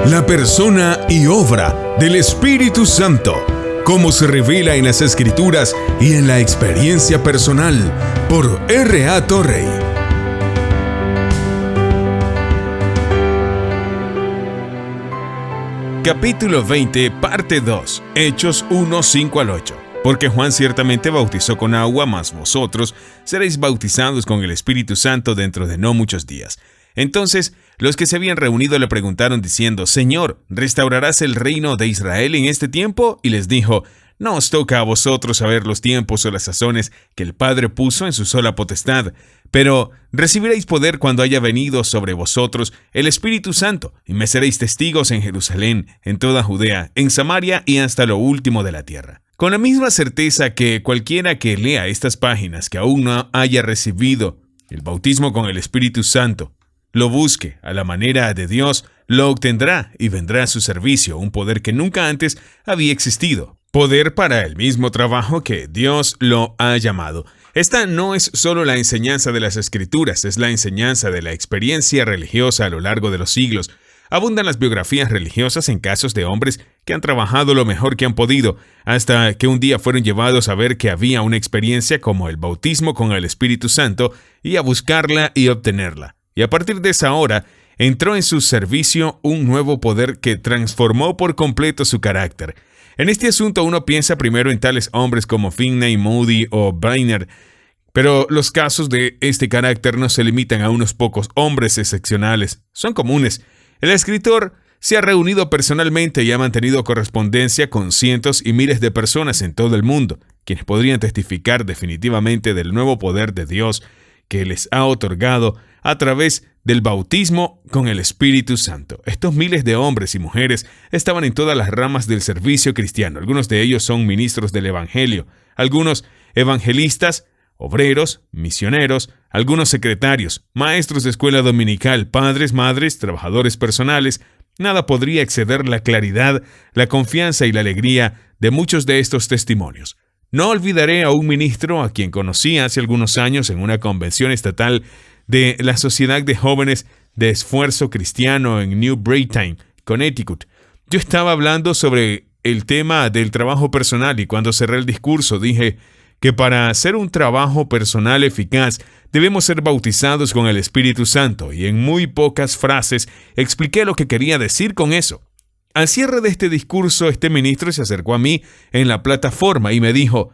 La persona y obra del Espíritu Santo, cómo se revela en las Escrituras y en la experiencia personal, por R.A. Torrey. Capítulo 20, parte 2, Hechos 1, 5 al 8. Porque Juan ciertamente bautizó con agua, mas vosotros seréis bautizados con el Espíritu Santo dentro de no muchos días. Entonces, los que se habían reunido le preguntaron diciendo: Señor, ¿restaurarás el reino de Israel en este tiempo? Y les dijo: No os toca a vosotros saber los tiempos o las sazones que el Padre puso en su sola potestad, pero recibiréis poder cuando haya venido sobre vosotros el Espíritu Santo, y me seréis testigos en Jerusalén, en toda Judea, en Samaria y hasta lo último de la tierra. Con la misma certeza que cualquiera que lea estas páginas que aún no haya recibido el bautismo con el Espíritu Santo, lo busque a la manera de Dios, lo obtendrá y vendrá a su servicio un poder que nunca antes había existido. Poder para el mismo trabajo que Dios lo ha llamado. Esta no es solo la enseñanza de las Escrituras, es la enseñanza de la experiencia religiosa a lo largo de los siglos. Abundan las biografías religiosas en casos de hombres que han trabajado lo mejor que han podido, hasta que un día fueron llevados a ver que había una experiencia como el bautismo con el Espíritu Santo y a buscarla y obtenerla. Y a partir de esa hora, entró en su servicio un nuevo poder que transformó por completo su carácter. En este asunto uno piensa primero en tales hombres como Finney, Moody o Brainerd, pero los casos de este carácter no se limitan a unos pocos hombres excepcionales, son comunes. El escritor se ha reunido personalmente y ha mantenido correspondencia con cientos y miles de personas en todo el mundo, quienes podrían testificar definitivamente del nuevo poder de Dios que les ha otorgado a través del bautismo con el Espíritu Santo. Estos miles de hombres y mujeres estaban en todas las ramas del servicio cristiano. Algunos de ellos son ministros del Evangelio, algunos evangelistas, obreros, misioneros, algunos secretarios, maestros de escuela dominical, padres, madres, trabajadores personales. Nada podría exceder la claridad, la confianza y la alegría de muchos de estos testimonios. No olvidaré a un ministro a quien conocí hace algunos años en una convención estatal de la Sociedad de Jóvenes de Esfuerzo Cristiano en New Britain, Connecticut. Yo estaba hablando sobre el tema del trabajo personal y cuando cerré el discurso dije que para hacer un trabajo personal eficaz debemos ser bautizados con el Espíritu Santo, y en muy pocas frases expliqué lo que quería decir con eso. Al cierre de este discurso, este ministro se acercó a mí en la plataforma y me dijo: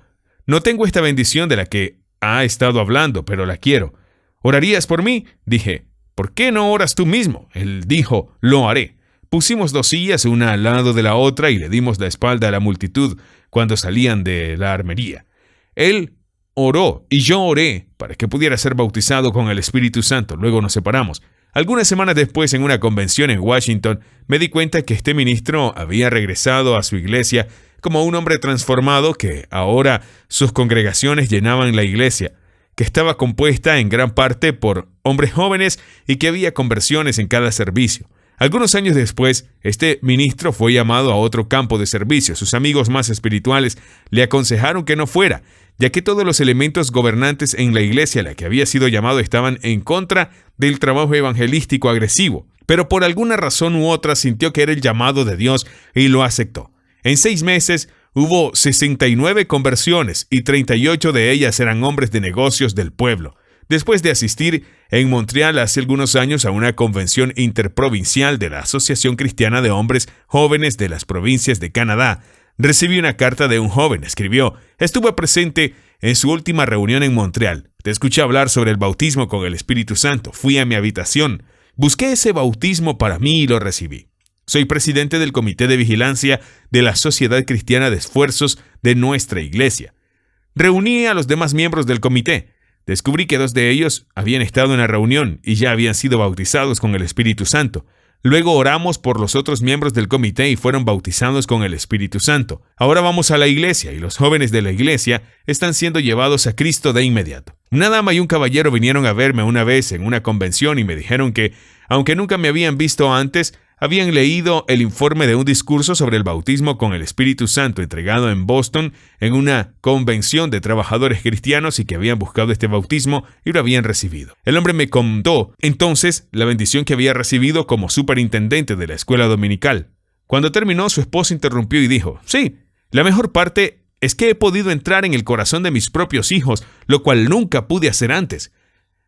No tengo esta bendición de la que ha estado hablando, pero la quiero. ¿Orarías por mí? Dije: ¿Por qué no oras tú mismo? Él dijo: Lo haré. Pusimos 2 sillas una al lado de la otra y le dimos la espalda a la multitud cuando salían de la armería. Él oró y yo oré para que pudiera ser bautizado con el Espíritu Santo. Luego nos separamos. Algunas semanas después, en una convención en Washington, me di cuenta que este ministro había regresado a su iglesia como un hombre transformado, que ahora sus congregaciones llenaban la iglesia, que estaba compuesta en gran parte por hombres jóvenes y que había conversiones en cada servicio. Algunos años después, este ministro fue llamado a otro campo de servicio. Sus amigos más espirituales le aconsejaron que no fuera, ya que todos los elementos gobernantes en la iglesia a la que había sido llamado estaban en contra del trabajo evangelístico agresivo. Pero por alguna razón u otra sintió que era el llamado de Dios y lo aceptó. En 6 meses hubo 69 conversiones y 38 de ellas eran hombres de negocios del pueblo. Después de asistir en Montreal hace algunos años a una convención interprovincial de la Asociación Cristiana de Hombres Jóvenes de las provincias de Canadá, recibí una carta de un joven. Escribió: Estuve presente en su última reunión en Montreal. Te escuché hablar sobre el bautismo con el Espíritu Santo. Fui a mi habitación. Busqué ese bautismo para mí y lo recibí. Soy presidente del Comité de Vigilancia de la Sociedad Cristiana de Esfuerzos de nuestra iglesia. Reuní a los demás miembros del comité. Descubrí que 2 de ellos habían estado en la reunión y ya habían sido bautizados con el Espíritu Santo. Luego oramos por los otros miembros del comité y fueron bautizados con el Espíritu Santo. Ahora vamos a la iglesia y los jóvenes de la iglesia están siendo llevados a Cristo de inmediato. Una dama y un caballero vinieron a verme una vez en una convención y me dijeron que, aunque nunca me habían visto antes, habían leído el informe de un discurso sobre el bautismo con el Espíritu Santo entregado en Boston en una convención de trabajadores cristianos y que habían buscado este bautismo y lo habían recibido. El hombre me contó entonces la bendición que había recibido como superintendente de la escuela dominical. Cuando terminó, su esposa interrumpió y dijo: sí, la mejor parte es que he podido entrar en el corazón de mis propios hijos, lo cual nunca pude hacer antes.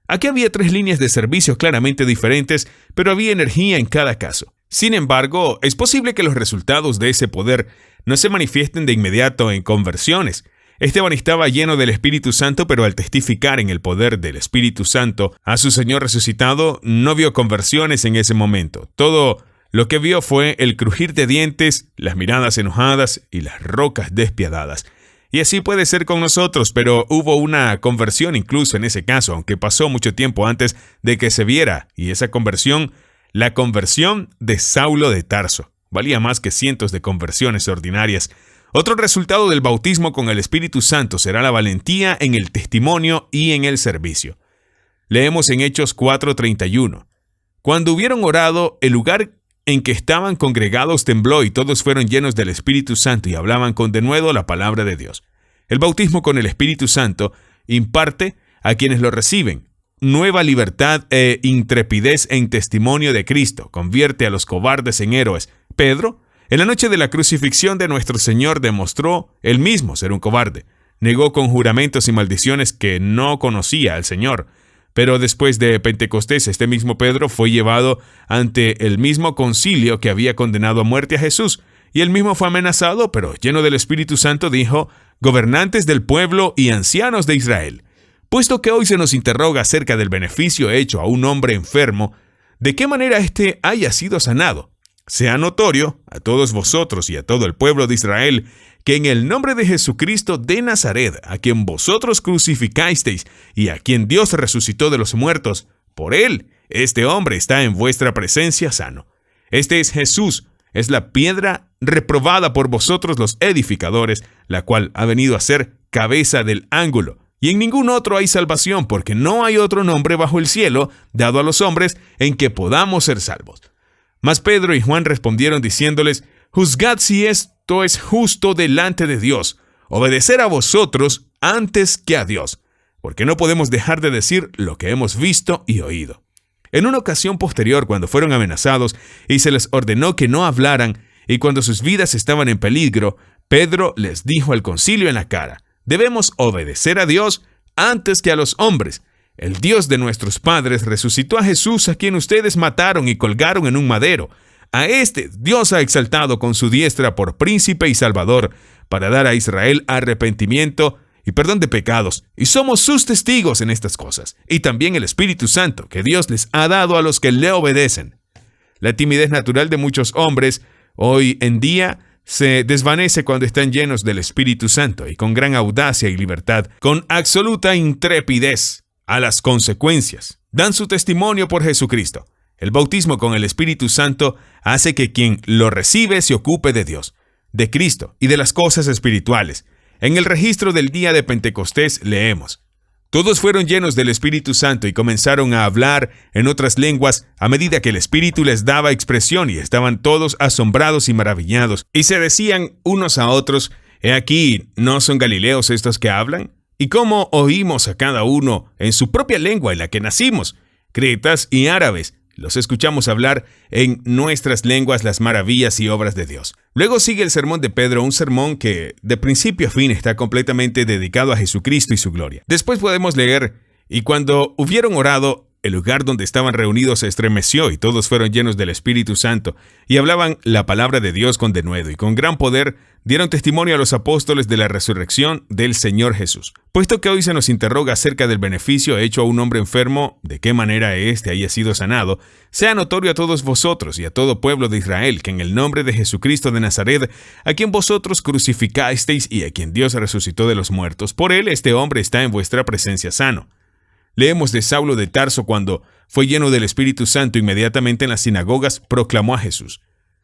Aquí había 3 líneas de servicio claramente diferentes, pero había energía en cada caso. Sin embargo, es posible que los resultados de ese poder no se manifiesten de inmediato en conversiones. Esteban estaba lleno del Espíritu Santo, pero al testificar en el poder del Espíritu Santo a su Señor resucitado, no vio conversiones en ese momento. Todo lo que vio fue el crujir de dientes, las miradas enojadas y las rocas despiadadas. Y así puede ser con nosotros, pero hubo una conversión incluso en ese caso, aunque pasó mucho tiempo antes de que se viera, y esa conversión, la conversión de Saulo de Tarso, valía más que cientos de conversiones ordinarias. Otro resultado del bautismo con el Espíritu Santo será la valentía en el testimonio y en el servicio. Leemos en Hechos 4:31. Cuando hubieron orado, el lugar en que estaban congregados tembló y todos fueron llenos del Espíritu Santo y hablaban con denuedo la palabra de Dios. El bautismo con el Espíritu Santo imparte a quienes lo reciben nueva libertad e intrepidez en testimonio de Cristo. Convierte a los cobardes en héroes. Pedro, en la noche de la crucifixión de nuestro Señor, demostró él mismo ser un cobarde. Negó con juramentos y maldiciones que no conocía al Señor. Pero después de Pentecostés, este mismo Pedro fue llevado ante el mismo concilio que había condenado a muerte a Jesús. Y él mismo fue amenazado, pero lleno del Espíritu Santo dijo: gobernantes del pueblo y ancianos de Israel, puesto que hoy se nos interroga acerca del beneficio hecho a un hombre enfermo, de qué manera éste haya sido sanado, sea notorio a todos vosotros y a todo el pueblo de Israel que en el nombre de Jesucristo de Nazaret, a quien vosotros crucificasteis y a quien Dios resucitó de los muertos, por él, este hombre está en vuestra presencia sano. Este es Jesús, es la piedra reprobada por vosotros los edificadores, la cual ha venido a ser cabeza del ángulo. Y en ningún otro hay salvación, porque no hay otro nombre bajo el cielo dado a los hombres en que podamos ser salvos. Mas Pedro y Juan respondieron diciéndoles: juzgad si esto es justo delante de Dios, obedecer a vosotros antes que a Dios, porque no podemos dejar de decir lo que hemos visto y oído. En una ocasión posterior, cuando fueron amenazados y se les ordenó que no hablaran, y cuando sus vidas estaban en peligro, Pedro les dijo al concilio en la cara: debemos obedecer a Dios antes que a los hombres. El Dios de nuestros padres resucitó a Jesús, a quien ustedes mataron y colgaron en un madero. A este Dios ha exaltado con su diestra por príncipe y salvador, para dar a Israel arrepentimiento y perdón de pecados. Y somos sus testigos en estas cosas. Y también el Espíritu Santo, que Dios les ha dado a los que le obedecen. La timidez natural de muchos hombres hoy en día se desvanece cuando están llenos del Espíritu Santo y con gran audacia y libertad, con absoluta intrepidez a las consecuencias, dan su testimonio por Jesucristo. El bautismo con el Espíritu Santo hace que quien lo recibe se ocupe de Dios, de Cristo y de las cosas espirituales. En el registro del día de Pentecostés leemos: todos fueron llenos del Espíritu Santo y comenzaron a hablar en otras lenguas a medida que el Espíritu les daba expresión, y estaban todos asombrados y maravillados. Y se decían unos a otros: he aquí, ¿no son galileos estos que hablan? ¿Y cómo oímos a cada uno en su propia lengua en la que nacimos? Cretas y árabes, los escuchamos hablar en nuestras lenguas las maravillas y obras de Dios. Luego sigue el sermón de Pedro, un sermón que de principio a fin está completamente dedicado a Jesucristo y su gloria. Después podemos leer: y cuando hubieron orado, el lugar donde estaban reunidos se estremeció y todos fueron llenos del Espíritu Santo y hablaban la palabra de Dios con denuedo, y con gran poder dieron testimonio a los apóstoles de la resurrección del Señor Jesús. Puesto que hoy se nos interroga acerca del beneficio hecho a un hombre enfermo, de qué manera éste haya sido sanado, sea notorio a todos vosotros y a todo pueblo de Israel que en el nombre de Jesucristo de Nazaret, a quien vosotros crucificasteis y a quien Dios resucitó de los muertos, por él este hombre está en vuestra presencia sano. Leemos de Saulo de Tarso: cuando fue lleno del Espíritu Santo, inmediatamente en las sinagogas proclamó a Jesús.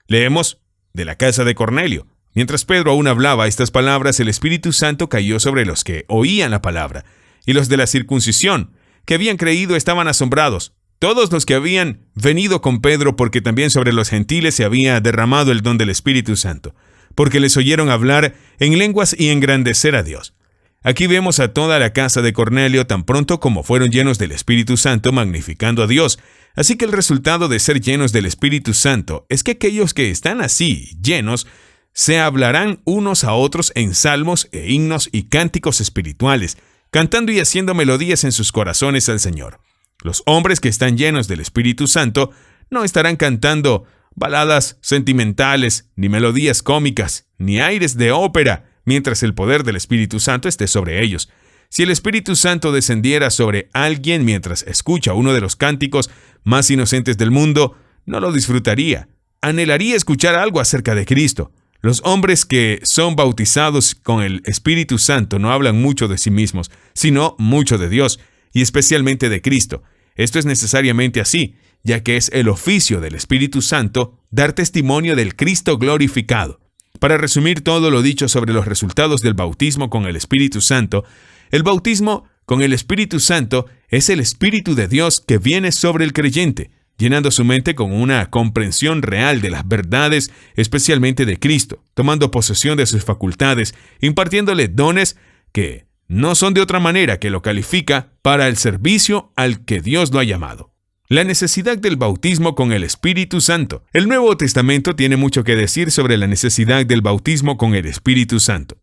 Leemos de la casa de Cornelio: mientras Pedro aún hablaba estas palabras, el Espíritu Santo cayó sobre los que oían la palabra, y los de la circuncisión, que habían creído, estaban asombrados. todos los que habían venido con Pedro, porque también sobre los gentiles se había derramado el don del Espíritu Santo, porque les oyeron hablar en lenguas y engrandecer a Dios. Aquí vemos a toda la casa de Cornelio tan pronto como fueron llenos del Espíritu Santo magnificando a Dios. Así que el resultado de ser llenos del Espíritu Santo es que aquellos que están así, llenos, se hablarán unos a otros en salmos e himnos y cánticos espirituales, cantando y haciendo melodías en sus corazones al Señor. Los hombres que están llenos del Espíritu Santo no estarán cantando baladas sentimentales, ni melodías cómicas, ni aires de ópera, mientras el poder del Espíritu Santo esté sobre ellos. Si el Espíritu Santo descendiera sobre alguien mientras escucha uno de los cánticos más inocentes del mundo, no lo disfrutaría. Anhelaría escuchar algo acerca de Cristo. Los hombres que son bautizados con el Espíritu Santo no hablan mucho de sí mismos, sino mucho de Dios, y especialmente de Cristo. Esto es necesariamente así, ya que es el oficio del Espíritu Santo dar testimonio del Cristo glorificado. Para resumir todo lo dicho sobre los resultados del bautismo con el Espíritu Santo, el bautismo con el Espíritu Santo es el Espíritu de Dios que viene sobre el creyente, llenando su mente con una comprensión real de las verdades, especialmente de Cristo, tomando posesión de sus facultades, impartiéndole dones que no son de otra manera que lo califica para el servicio al que Dios lo ha llamado. La necesidad del bautismo con el Espíritu Santo. El Nuevo Testamento tiene mucho que decir sobre la necesidad del bautismo con el Espíritu Santo.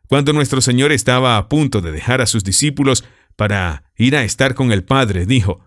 Cuando nuestro Señor estaba a punto de dejar a sus discípulos para ir a estar con el Padre, dijo: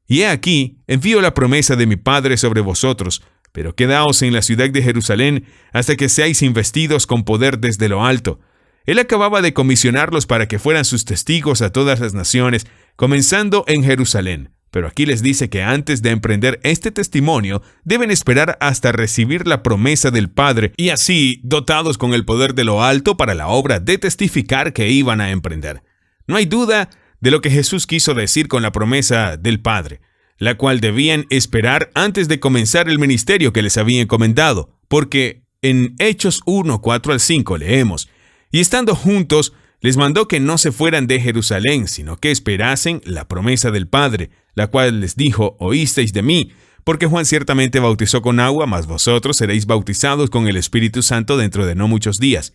«Y he aquí, envío la promesa de mi Padre sobre vosotros, pero quedaos en la ciudad de Jerusalén hasta que seáis investidos con poder desde lo alto». Él acababa de comisionarlos para que fueran sus testigos a todas las naciones, comenzando en Jerusalén. Pero aquí les dice que antes de emprender este testimonio, deben esperar hasta recibir la promesa del Padre y así dotados con el poder de lo alto para la obra de testificar que iban a emprender. No hay duda de lo que Jesús quiso decir con la promesa del Padre, la cual debían esperar antes de comenzar el ministerio que les había encomendado, porque en Hechos 1, 4 al 5 leemos: «Y estando juntos, les mandó que no se fueran de Jerusalén, sino que esperasen la promesa del Padre, la cual les dijo: oísteis de mí, porque Juan ciertamente bautizó con agua, mas vosotros seréis bautizados con el Espíritu Santo dentro de no muchos días».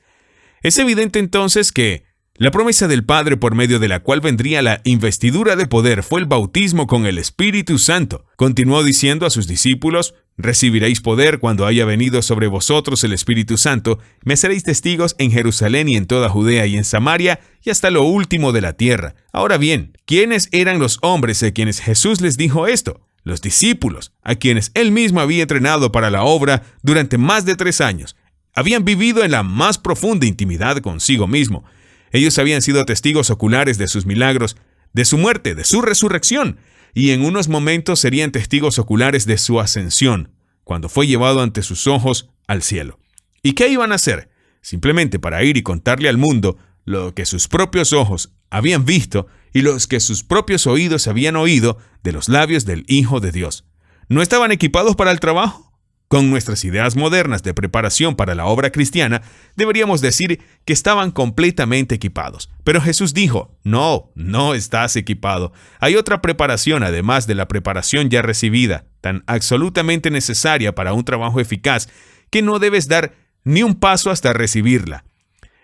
Es evidente entonces que la promesa del Padre por medio de la cual vendría la investidura de poder fue el bautismo con el Espíritu Santo. Continuó diciendo a sus discípulos: «Recibiréis poder cuando haya venido sobre vosotros el Espíritu Santo, me seréis testigos en Jerusalén y en toda Judea y en Samaria y hasta lo último de la tierra». Ahora bien, ¿quiénes eran los hombres a quienes Jesús les dijo esto? Los discípulos, a quienes él mismo había entrenado para la obra durante más de 3 años. Habían vivido en la más profunda intimidad consigo mismo. Ellos habían sido testigos oculares de sus milagros, de su muerte, de su resurrección, y en unos momentos serían testigos oculares de su ascensión, cuando fue llevado ante sus ojos al cielo. ¿Y qué iban a hacer? Simplemente para ir y contarle al mundo lo que sus propios ojos habían visto y los que sus propios oídos habían oído de los labios del Hijo de Dios. ¿No estaban equipados para el trabajo? Con nuestras ideas modernas de preparación para la obra cristiana, deberíamos decir que estaban completamente equipados. Pero Jesús dijo: no estás equipado. Hay otra preparación además de la preparación ya recibida, tan absolutamente necesaria para un trabajo eficaz, que no debes dar ni un paso hasta recibirla.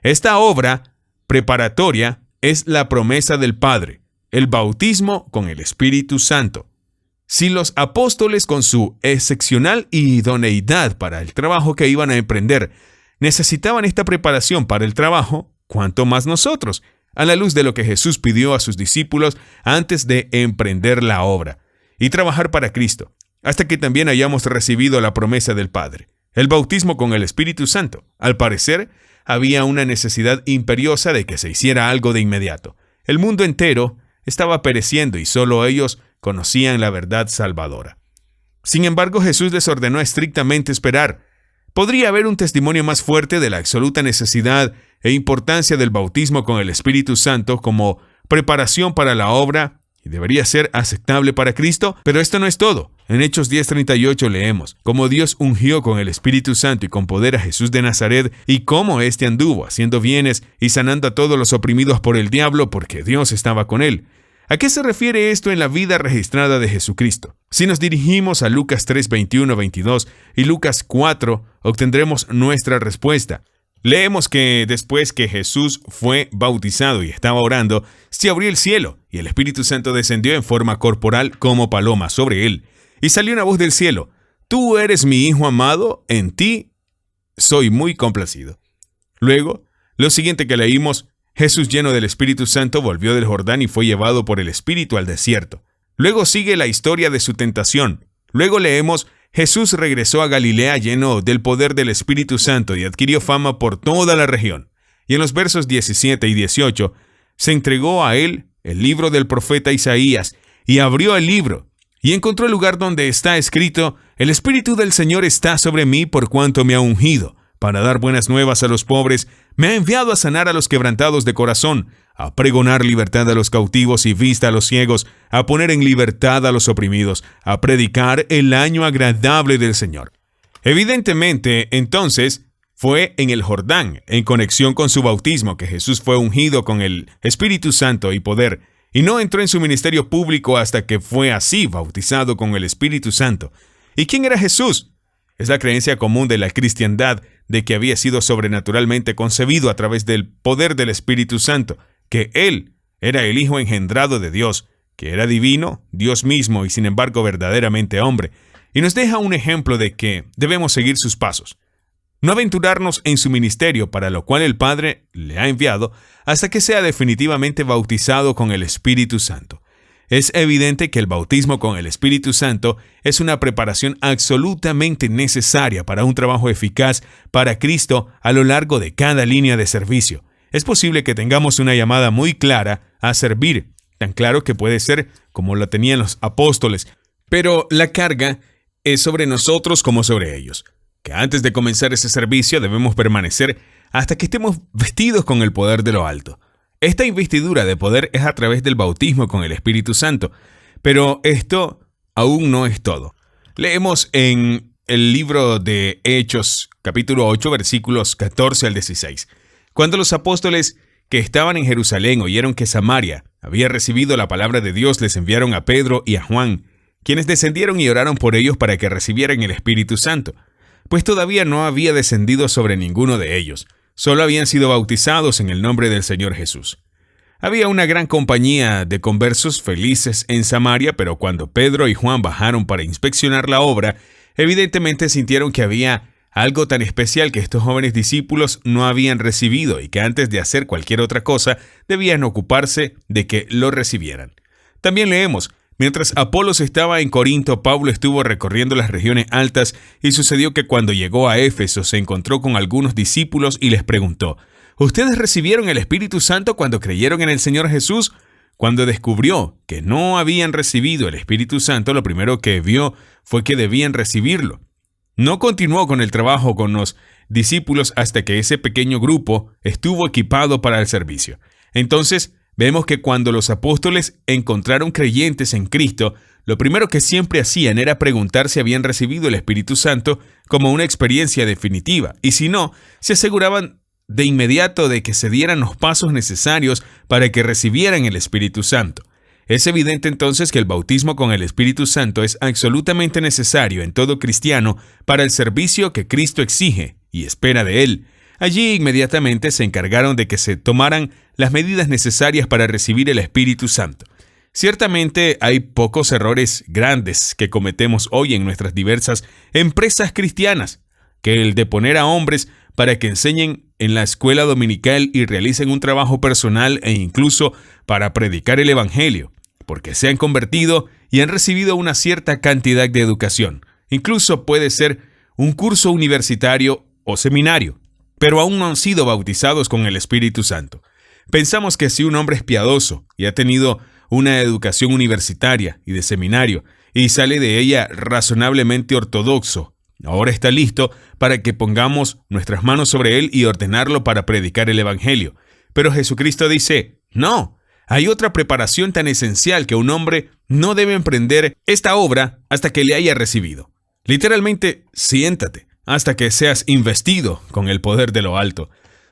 Esta obra preparatoria es la promesa del Padre, el bautismo con el Espíritu Santo. Si los apóstoles, con su excepcional idoneidad para el trabajo que iban a emprender, necesitaban esta preparación para el trabajo, ¿cuánto más nosotros? A la luz de lo que Jesús pidió a sus discípulos antes de emprender la obra y trabajar para Cristo, hasta que también hayamos recibido la promesa del Padre, el bautismo con el Espíritu Santo. Al parecer, había una necesidad imperiosa de que se hiciera algo de inmediato. El mundo entero estaba pereciendo y solo ellos conocían la verdad salvadora. Sin embargo, Jesús les ordenó estrictamente esperar. Podría haber un testimonio más fuerte de la absoluta necesidad e importancia del bautismo con el Espíritu Santo como preparación para la obra y debería ser aceptable para Cristo, pero esto no es todo. En Hechos 10:38 leemos: «Como Dios ungió con el Espíritu Santo y con poder a Jesús de Nazaret, y cómo éste anduvo haciendo bienes y sanando a todos los oprimidos por el diablo, porque Dios estaba con él». ¿A qué se refiere esto en la vida registrada de Jesucristo? Si nos dirigimos a Lucas 3, 21, 22 y Lucas 4, obtendremos nuestra respuesta. Leemos que después que Jesús fue bautizado y estaba orando, se abrió el cielo y el Espíritu Santo descendió en forma corporal como paloma sobre él. Y salió una voz del cielo: «Tú eres mi Hijo amado, en ti soy muy complacido». Luego, lo siguiente que leímos: Jesús, lleno del Espíritu Santo, volvió del Jordán y fue llevado por el Espíritu al desierto. Luego sigue la historia de su tentación. Luego leemos: Jesús regresó a Galilea lleno del poder del Espíritu Santo y adquirió fama por toda la región. Y en los versos 17 y 18, se entregó a él el libro del profeta Isaías, y abrió el libro, y encontró el lugar donde está escrito: El Espíritu del Señor está sobre mí por cuanto me ha ungido para dar buenas nuevas a los pobres, me ha enviado a sanar a los quebrantados de corazón, a pregonar libertad a los cautivos y vista a los ciegos, a poner en libertad a los oprimidos, a predicar el año agradable del Señor. Evidentemente, entonces, fue en el Jordán, en conexión con su bautismo, que Jesús fue ungido con el Espíritu Santo y poder, y no entró en su ministerio público hasta que fue así bautizado con el Espíritu Santo. ¿Y quién era Jesús? Es la creencia común de la cristiandad de que había sido sobrenaturalmente concebido a través del poder del Espíritu Santo, que Él era el Hijo engendrado de Dios, que era divino, Dios mismo y sin embargo verdaderamente hombre, y nos deja un ejemplo de que debemos seguir sus pasos. No aventurarnos en su ministerio, para lo cual el Padre le ha enviado, hasta que sea definitivamente bautizado con el Espíritu Santo. Es evidente que el bautismo con el Espíritu Santo es una preparación absolutamente necesaria para un trabajo eficaz para Cristo a lo largo de cada línea de servicio. Es posible que tengamos una llamada muy clara a servir, tan claro que puede ser como lo tenían los apóstoles, pero la carga es sobre nosotros como sobre ellos, que antes de comenzar ese servicio debemos permanecer hasta que estemos vestidos con el poder de lo alto. Esta investidura de poder es a través del bautismo con el Espíritu Santo, pero esto aún no es todo. Leemos en el libro de Hechos, capítulo 8, versículos 14 al 16. Cuando los apóstoles que estaban en Jerusalén oyeron que Samaria había recibido la palabra de Dios, les enviaron a Pedro y a Juan, quienes descendieron y oraron por ellos para que recibieran el Espíritu Santo, pues todavía no había descendido sobre ninguno de ellos. Solo habían sido bautizados en el nombre del Señor Jesús. Había una gran compañía de conversos felices en Samaria, pero cuando Pedro y Juan bajaron para inspeccionar la obra, evidentemente sintieron que había algo tan especial que estos jóvenes discípulos no habían recibido y que antes de hacer cualquier otra cosa debían ocuparse de que lo recibieran. También leemos: mientras Apolos estaba en Corinto, Pablo estuvo recorriendo las regiones altas y sucedió que cuando llegó a Éfeso se encontró con algunos discípulos y les preguntó: ¿Ustedes recibieron el Espíritu Santo cuando creyeron en el Señor Jesús? Cuando descubrió que no habían recibido el Espíritu Santo, lo primero que vio fue que debían recibirlo. No continuó con el trabajo con los discípulos hasta que ese pequeño grupo estuvo equipado para el servicio. Entonces, vemos que cuando los apóstoles encontraron creyentes en Cristo, lo primero que siempre hacían era preguntar si habían recibido el Espíritu Santo como una experiencia definitiva, y si no, se aseguraban de inmediato de que se dieran los pasos necesarios para que recibieran el Espíritu Santo. Es evidente entonces que el bautismo con el Espíritu Santo es absolutamente necesario en todo cristiano para el servicio que Cristo exige y espera de él. Allí inmediatamente se encargaron de que se tomaran las medidas necesarias para recibir el Espíritu Santo. Ciertamente hay pocos errores grandes que cometemos hoy en nuestras diversas empresas cristianas que el de poner a hombres para que enseñen en la escuela dominical y realicen un trabajo personal e incluso para predicar el Evangelio, porque se han convertido y han recibido una cierta cantidad de educación. Incluso puede ser un curso universitario o seminario, pero aún no han sido bautizados con el Espíritu Santo. Pensamos que si un hombre es piadoso y ha tenido una educación universitaria y de seminario y sale de ella razonablemente ortodoxo, ahora está listo para que pongamos nuestras manos sobre él y ordenarlo para predicar el Evangelio. Pero Jesucristo dice: no, hay otra preparación tan esencial que un hombre no debe emprender esta obra hasta que le haya recibido. Literalmente, siéntate hasta que seas investido con el poder de lo alto.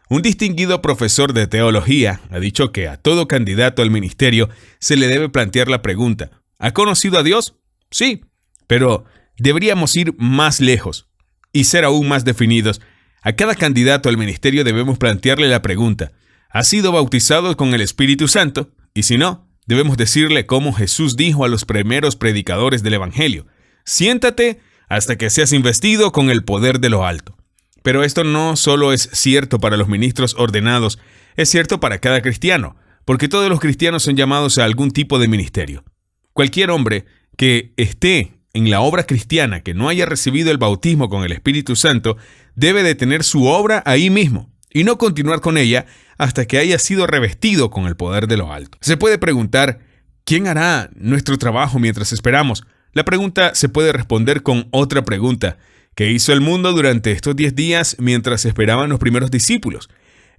Un distinguido profesor de teología ha dicho que a todo candidato al ministerio se le debe plantear la pregunta: ¿ha conocido a Dios? Sí, pero deberíamos ir más lejos y ser aún más definidos. A cada candidato al ministerio debemos plantearle la pregunta: ¿ha sido bautizado con el Espíritu Santo? Y si no, debemos decirle como Jesús dijo a los primeros predicadores del Evangelio: siéntate hasta que seas investido con el poder de lo alto. Pero esto no solo es cierto para los ministros ordenados, es cierto para cada cristiano, porque todos los cristianos son llamados a algún tipo de ministerio. Cualquier hombre que esté en la obra cristiana que no haya recibido el bautismo con el Espíritu Santo debe de tener su obra ahí mismo y no continuar con ella hasta que haya sido revestido con el poder de lo alto. Se puede preguntar: ¿quién hará nuestro trabajo mientras esperamos? La pregunta se puede responder con otra pregunta: ¿qué hizo el mundo durante estos 10 días mientras esperaban los primeros discípulos?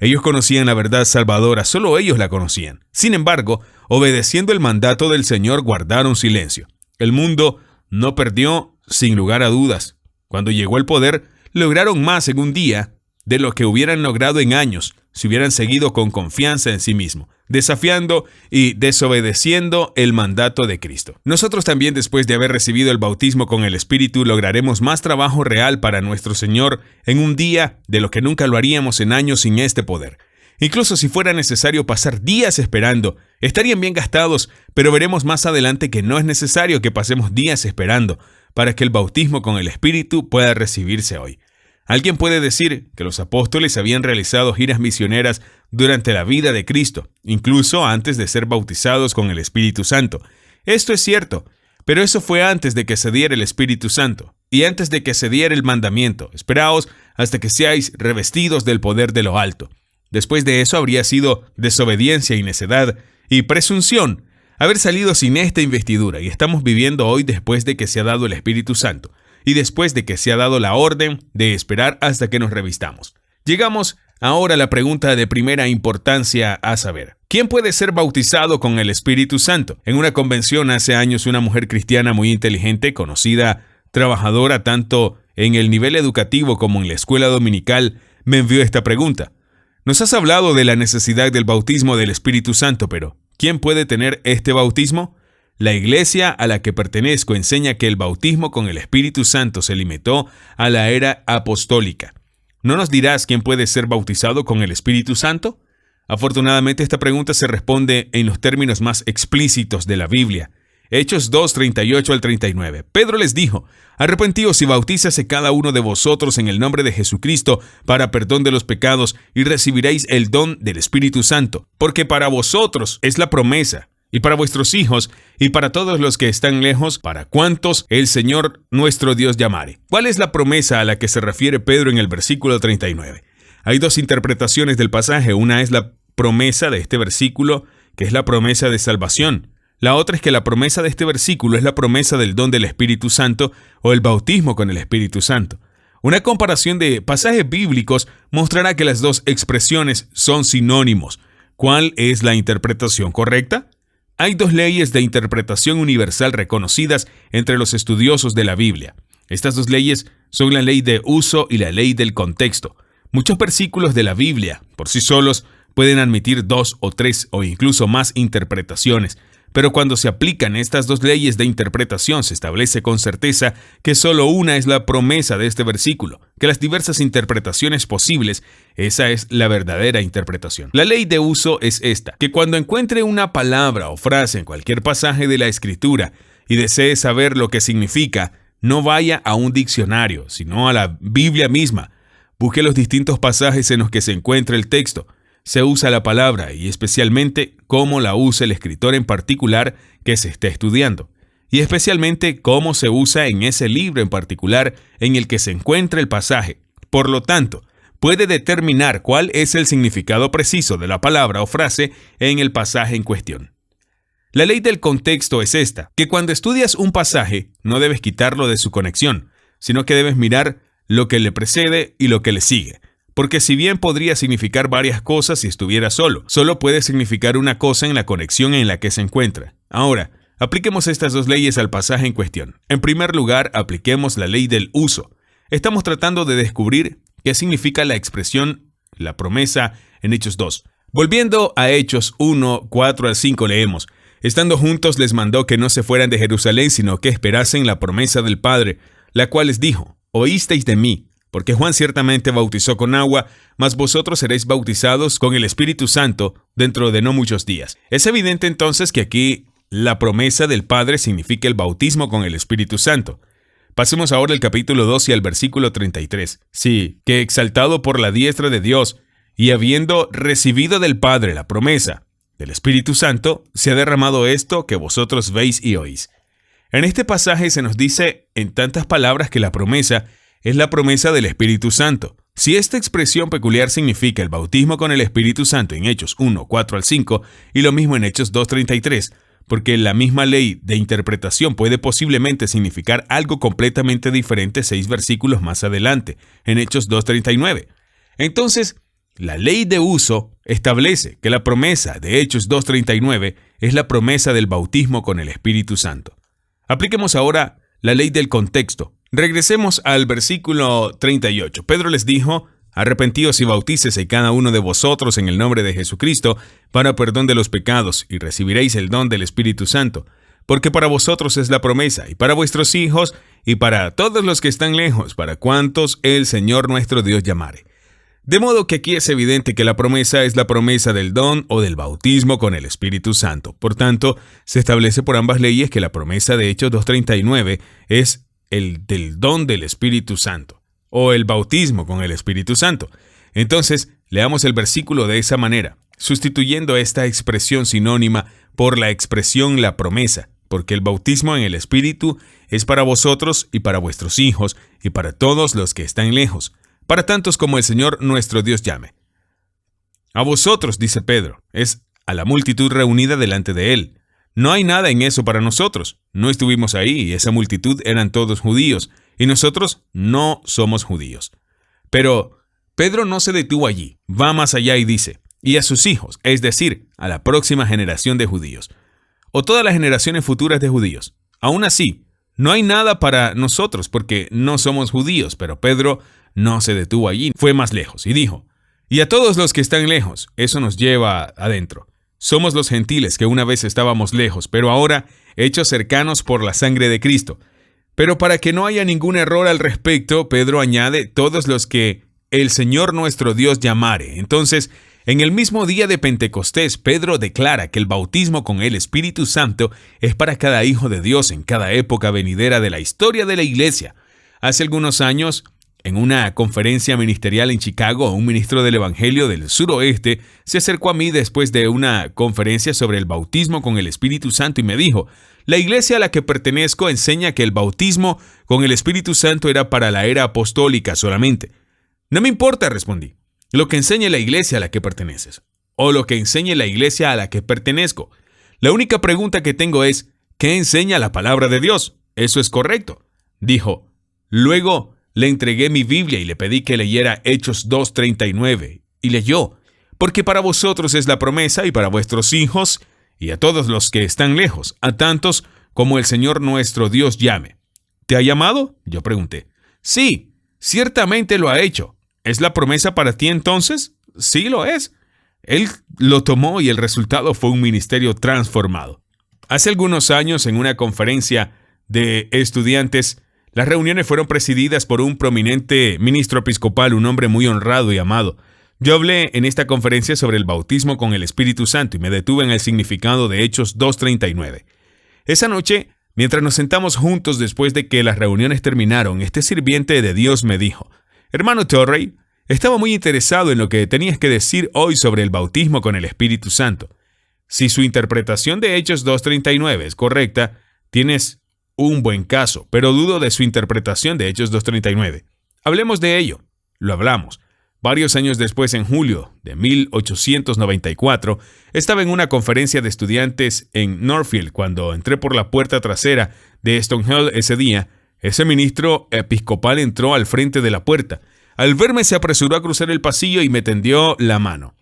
Ellos conocían la verdad salvadora, solo ellos la conocían. Sin embargo, obedeciendo el mandato del Señor, guardaron silencio. El mundo no perdió, sin lugar a dudas. Cuando llegó el poder, lograron más en un día de lo que hubieran logrado en años si hubieran seguido con confianza en sí mismo, desafiando y desobedeciendo el mandato de Cristo. Nosotros también, después de haber recibido el bautismo con el Espíritu, lograremos más trabajo real para nuestro Señor en un día de lo que nunca lo haríamos en años sin este poder. Incluso si fuera necesario pasar días esperando, estarían bien gastados, pero veremos más adelante que no es necesario que pasemos días esperando para que el bautismo con el Espíritu pueda recibirse hoy. Alguien puede decir que los apóstoles habían realizado giras misioneras durante la vida de Cristo, incluso antes de ser bautizados con el Espíritu Santo. Esto es cierto, pero eso fue antes de que se diera el Espíritu Santo y antes de que se diera el mandamiento: esperaos hasta que seáis revestidos del poder de lo alto. Después de eso habría sido desobediencia y necedad y presunción haber salido sin esta investidura, y estamos viviendo hoy después de que se ha dado el Espíritu Santo y después de que se ha dado la orden de esperar hasta que nos revistamos. Llegamos ahora a la pregunta de primera importancia a saber: ¿quién puede ser bautizado con el Espíritu Santo? En una convención hace años, una mujer cristiana muy inteligente, conocida, trabajadora tanto en el nivel educativo como en la escuela dominical, me envió esta pregunta: nos has hablado de la necesidad del bautismo del Espíritu Santo, pero ¿quién puede tener este bautismo? La iglesia a la que pertenezco enseña que el bautismo con el Espíritu Santo se limitó a la era apostólica. ¿No nos dirás quién puede ser bautizado con el Espíritu Santo? Afortunadamente, esta pregunta se responde en los términos más explícitos de la Biblia. Hechos 2, 38 al 39. Pedro les dijo: arrepentíos y bautízase cada uno de vosotros en el nombre de Jesucristo para perdón de los pecados, y recibiréis el don del Espíritu Santo, porque para vosotros es la promesa, y para vuestros hijos, y para todos los que están lejos, para cuantos el Señor nuestro Dios llamare. ¿Cuál es la promesa a la que se refiere Pedro en el versículo 39? Hay dos interpretaciones del pasaje. Una es la promesa de este versículo, que es la promesa de salvación. La otra es que la promesa de este versículo es la promesa del don del Espíritu Santo o el bautismo con el Espíritu Santo. Una comparación de pasajes bíblicos mostrará que las dos expresiones son sinónimos. ¿Cuál es la interpretación correcta? Hay dos leyes de interpretación universal reconocidas entre los estudiosos de la Biblia. Estas dos leyes son la ley de uso y la ley del contexto. Muchos versículos de la Biblia, por sí solos, pueden admitir 2 o 3 o incluso más interpretaciones, pero cuando se aplican estas dos leyes de interpretación, se establece con certeza que solo una es la promesa de este versículo, que las diversas interpretaciones posibles, esa es la verdadera interpretación. La ley de uso es esta: que cuando encuentre una palabra o frase en cualquier pasaje de la Escritura y desee saber lo que significa, no vaya a un diccionario, sino a la Biblia misma. Busque los distintos pasajes en los que se encuentra el texto. Se usa la palabra y especialmente cómo la usa el escritor en particular que se está estudiando, y especialmente cómo se usa en ese libro en particular en el que se encuentra el pasaje. Por lo tanto, puede determinar cuál es el significado preciso de la palabra o frase en el pasaje en cuestión. La ley del contexto es esta: que cuando estudias un pasaje no debes quitarlo de su conexión, sino que debes mirar lo que le precede y lo que le sigue. Porque si bien podría significar varias cosas si estuviera solo puede significar una cosa en la conexión en la que se encuentra. Ahora, apliquemos estas dos leyes al pasaje en cuestión. En primer lugar, apliquemos la ley del uso. Estamos tratando de descubrir qué significa la expresión la promesa en Hechos 2. Volviendo a Hechos 1, 4 al 5 leemos: Estando juntos les mandó que no se fueran de Jerusalén, sino que esperasen la promesa del Padre, la cual les dijo: Oísteis de mí, porque Juan ciertamente bautizó con agua, mas vosotros seréis bautizados con el Espíritu Santo dentro de no muchos días. Es evidente entonces que aquí la promesa del Padre significa el bautismo con el Espíritu Santo. Pasemos ahora al capítulo 2 y al versículo 33. Sí, que exaltado por la diestra de Dios, y habiendo recibido del Padre la promesa del Espíritu Santo, se ha derramado esto que vosotros veis y oís. En este pasaje se nos dice en tantas palabras que la promesa es la promesa del Espíritu Santo. Si esta expresión peculiar significa el bautismo con el Espíritu Santo en Hechos 1, 4 al 5 y lo mismo en Hechos 2, 33, porque la misma ley de interpretación puede posiblemente significar algo completamente diferente 6 versículos más adelante, en Hechos 2, 39. Entonces, la ley de uso establece que la promesa de Hechos 2, 39 es la promesa del bautismo con el Espíritu Santo. Apliquemos ahora la ley del contexto. Regresemos al versículo 38. Pedro les dijo: Arrepentíos y bautícese cada uno de vosotros en el nombre de Jesucristo para perdón de los pecados, y recibiréis el don del Espíritu Santo, porque para vosotros es la promesa, y para vuestros hijos, y para todos los que están lejos, para cuantos el Señor nuestro Dios llamare. De modo que aquí es evidente que la promesa es la promesa del don o del bautismo con el Espíritu Santo. Por tanto, se establece por ambas leyes que la promesa de Hechos 2:39 es el del don del Espíritu Santo, o el bautismo con el Espíritu Santo. Entonces, leamos el versículo de esa manera, sustituyendo esta expresión sinónima por la expresión la promesa, porque el bautismo en el Espíritu es para vosotros y para vuestros hijos y para todos los que están lejos, para tantos como el Señor nuestro Dios llame. A vosotros, dice Pedro, es a la multitud reunida delante de él. No hay nada en eso para nosotros. No estuvimos ahí y esa multitud eran todos judíos, y nosotros no somos judíos. Pero Pedro no se detuvo allí, va más allá y dice: y a sus hijos, es decir, a la próxima generación de judíos, o todas las generaciones futuras de judíos. Aún así, no hay nada para nosotros porque no somos judíos. Pero Pedro no se detuvo allí, fue más lejos y dijo: y a todos los que están lejos, eso nos lleva adentro. Somos los gentiles que una vez estábamos lejos, pero ahora hechos cercanos por la sangre de Cristo. Pero para que no haya ningún error al respecto, Pedro añade: todos los que el Señor nuestro Dios llamare. Entonces, en el mismo día de Pentecostés, Pedro declara que el bautismo con el Espíritu Santo es para cada hijo de Dios en cada época venidera de la historia de la Iglesia. Hace algunos años, en una conferencia ministerial en Chicago, un ministro del Evangelio del suroeste se acercó a mí después de una conferencia sobre el bautismo con el Espíritu Santo y me dijo: la iglesia a la que pertenezco enseña que el bautismo con el Espíritu Santo era para la era apostólica solamente. No me importa, respondí, lo que enseñe la iglesia a la que perteneces, o lo que enseñe la iglesia a la que pertenezco. La única pregunta que tengo es: ¿qué enseña la palabra de Dios? Eso es correcto. Dijo. Luego le entregué mi Biblia y le pedí que leyera Hechos 2:39, y leyó: porque para vosotros es la promesa y para vuestros hijos y a todos los que están lejos, a tantos como el Señor nuestro Dios llame. ¿Te ha llamado?, yo pregunté. Sí, ciertamente lo ha hecho. ¿Es la promesa para ti entonces? Sí lo es. Él lo tomó y el resultado fue un ministerio transformado. Hace algunos años, en una conferencia de estudiantes, las reuniones fueron presididas por un prominente ministro episcopal, un hombre muy honrado y amado. Yo hablé en esta conferencia sobre el bautismo con el Espíritu Santo y me detuve en el significado de Hechos 2:39. Esa noche, mientras nos sentamos juntos después de que las reuniones terminaron, este sirviente de Dios me dijo: hermano Torrey, estaba muy interesado en lo que tenías que decir hoy sobre el bautismo con el Espíritu Santo. Si su interpretación de Hechos 2:39 es correcta, tienes un buen caso, pero dudo de su interpretación de Hechos 2:39. Hablemos de ello. Lo hablamos. Varios años después, en julio de 1894, estaba en una conferencia de estudiantes en Northfield cuando entré por la puerta trasera de Stonehill ese día. Ese ministro episcopal entró al frente de la puerta. Al verme se apresuró a cruzar el pasillo y me tendió la mano.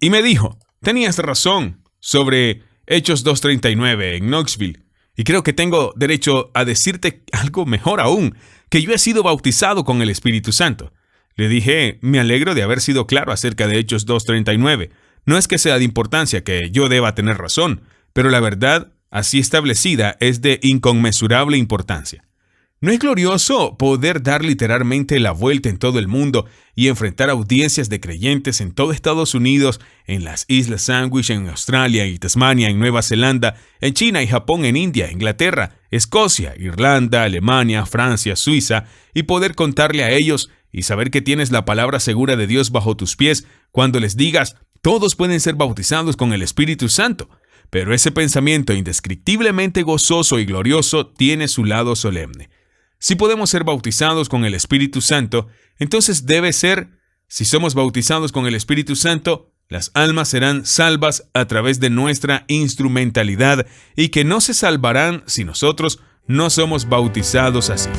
Y me dijo: tenías razón sobre Hechos 2:39 en Knoxville. Y creo que tengo derecho a decirte algo mejor aún, que yo he sido bautizado con el Espíritu Santo. Le dije, me alegro de haber sido claro acerca de Hechos 2:39. No es que sea de importancia que yo deba tener razón, pero la verdad, así establecida, es de inconmensurable importancia. ¿No es glorioso poder dar literalmente la vuelta en todo el mundo y enfrentar audiencias de creyentes en todo Estados Unidos, en las Islas Sandwich, en Australia y Tasmania, en Nueva Zelanda, en China y Japón, en India, Inglaterra, Escocia, Irlanda, Alemania, Francia, Suiza, y poder contarle a ellos y saber que tienes la palabra segura de Dios bajo tus pies cuando les digas, todos pueden ser bautizados con el Espíritu Santo? Pero ese pensamiento indescriptiblemente gozoso y glorioso tiene su lado solemne. Si podemos ser bautizados con el Espíritu Santo, entonces debe ser, si somos bautizados con el Espíritu Santo, las almas serán salvas a través de nuestra instrumentalidad y que no se salvarán si nosotros no somos bautizados así.